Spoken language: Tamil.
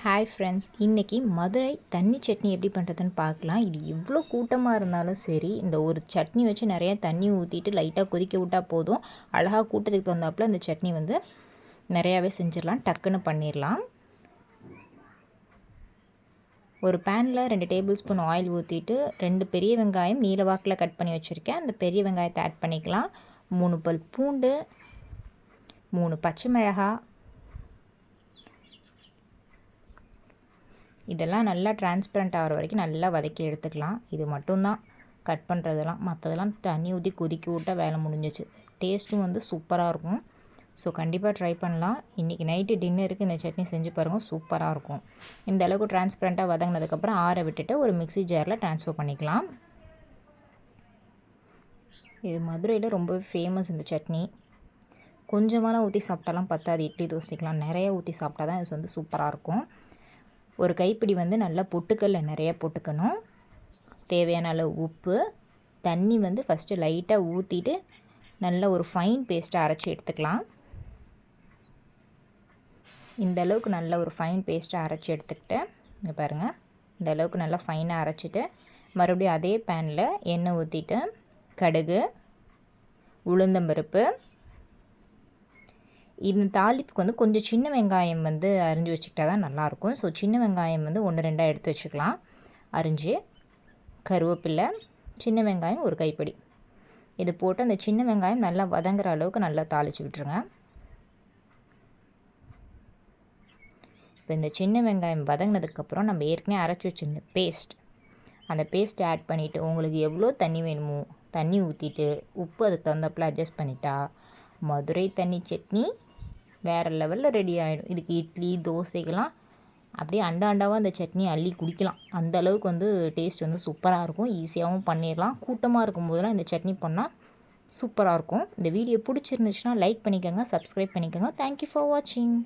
ஹாய் ஃப்ரெண்ட்ஸ், இன்றைக்கி மதுரை தண்ணி சட்னி எப்படி பண்ணுறதுன்னு பார்க்கலாம். இது எவ்வளோ கூட்டமாக இருந்தாலும் சரி, இந்த ஒரு சட்னி வச்சு நிறையா தண்ணி ஊற்றிட்டு லைட்டாக கொதிக்க விட்டால் போதும். அழகாக கூட்டத்துக்கு தகுந்தாப்பில் இந்த சட்னி வந்து நிறையாவே செஞ்சிடலாம், டக்குன்னு பண்ணிடலாம். ஒரு பேனில் 2 டேபிள் ஸ்பூன் ஆயில் ஊற்றிட்டு 2 பெரிய வெங்காயம் நீல வாக்கில் கட் பண்ணி வச்சுருக்கேன். அந்த பெரிய வெங்காயத்தை ஆட் பண்ணிக்கலாம். 3 பல் பூண்டு, 3 பச்சை மிளகாய், இதெல்லாம் நல்லா டிரான்ஸ்பரண்ட் ஆகிற வரைக்கும் நல்லா வதக்கி எடுத்துக்கலாம். இது மட்டும்தான் கட் பண்ணுறதெல்லாம், மற்றதெல்லாம் தண்ணி ஊற்றி கொதிக்க விட்டால் வேலை முடிஞ்சிச்சு. டேஸ்ட்டும் வந்து சூப்பராக இருக்கும். ஸோ கண்டிப்பாக ட்ரை பண்ணலாம். இன்றைக்கி நைட்டு டின்னருக்கு இந்த சட்னி செஞ்சு பாருங்கள், சூப்பராக இருக்கும். இந்த அளவுக்கு டிரான்ஸ்பரண்ட்டாக வதங்கினதுக்கப்புறம் ஆற விட்டுட்டு ஒரு மிக்ஸி ஜாரில் ட்ரான்ஸ்ஃபர் பண்ணிக்கலாம். இது மதுரையில் ரொம்பவே ஃபேமஸ் இந்த சட்னி. கொஞ்சமாக ஊற்றி சாப்பிட்டாலாம் பத்தாது, இட்லி தோசைக்கெலாம் நிறைய ஊற்றி சாப்பிட்டா தான் இது வந்து சூப்பராக இருக்கும். ஒரு கைப்பிடி வந்து நல்லா பொட்டுக்கல்ல நிறைய போட்டுக்கணும். தேவையான அளவு உப்பு, தண்ணி வந்து ஃபஸ்ட்டு லைட்டாக ஊற்றிட்டு நல்லா ஒரு ஃபைன் பேஸ்ட்டாக அரைச்சி எடுத்துக்கலாம். இந்த அளவுக்கு நல்ல ஒரு ஃபைன் பேஸ்ட்டாக அரைச்சி எடுத்துக்கிட்டு, இங்கே பாருங்கள், இந்த அளவுக்கு நல்லா ஃபைனாக அரைச்சிட்டு மறுபடியும் அதே பேனில் எண்ணெய் ஊற்றிட்டு கடுகு, உளுந்தம்பருப்பு, இந்த தாளிப்புக்கு வந்து கொஞ்சம் சின்ன வெங்காயம் வந்து அரிஞ்சு வச்சுக்கிட்டா தான் நல்லாயிருக்கும். ஸோ சின்ன வெங்காயம் வந்து 1 2 எடுத்து வச்சுக்கலாம் அரிஞ்சு. கருவேப்பிலை, சின்ன வெங்காயம் ஒரு கைப்பிடி, இது போட்டு அந்த சின்ன வெங்காயம் நல்லா வதங்குற அளவுக்கு நல்லா தாளித்து விட்டுருங்க. இப்போ இந்த சின்ன வெங்காயம் வதங்கினதுக்கப்புறம் நம்ம ஏற்கனவே அரைச்சி வச்சுருந்த அந்த பேஸ்ட்டை ஆட் பண்ணிவிட்டு உங்களுக்கு எவ்வளோ தண்ணி வேணுமோ தண்ணி ஊற்றிட்டு உப்பு அதுக்கு தகுந்தாப்பில் அட்ஜஸ்ட் பண்ணிட்டா மதுரை தண்ணி சட்னி வேறு லெவலில் ரெடி ஆகிடும். இதுக்கு இட்லி தோசைக்கெல்லாம் அப்படியே அண்டாவாக அந்த சட்னி அள்ளி குடிக்கலாம். அந்த அளவுக்கு வந்து டேஸ்ட் வந்து சூப்பராக இருக்கும். ஈஸியாகவும் பண்ணிடலாம். கூட்டமாக இருக்கும்போதெல்லாம் இந்த சட்னி பண்ணால் சூப்பராக இருக்கும். இந்த வீடியோ பிடிச்சிருந்துச்சுன்னா லைக் பண்ணிக்கோங்க, சப்ஸ்கிரைப் பண்ணிக்கோங்க. தேங்க்யூ ஃபார் வாட்சிங்.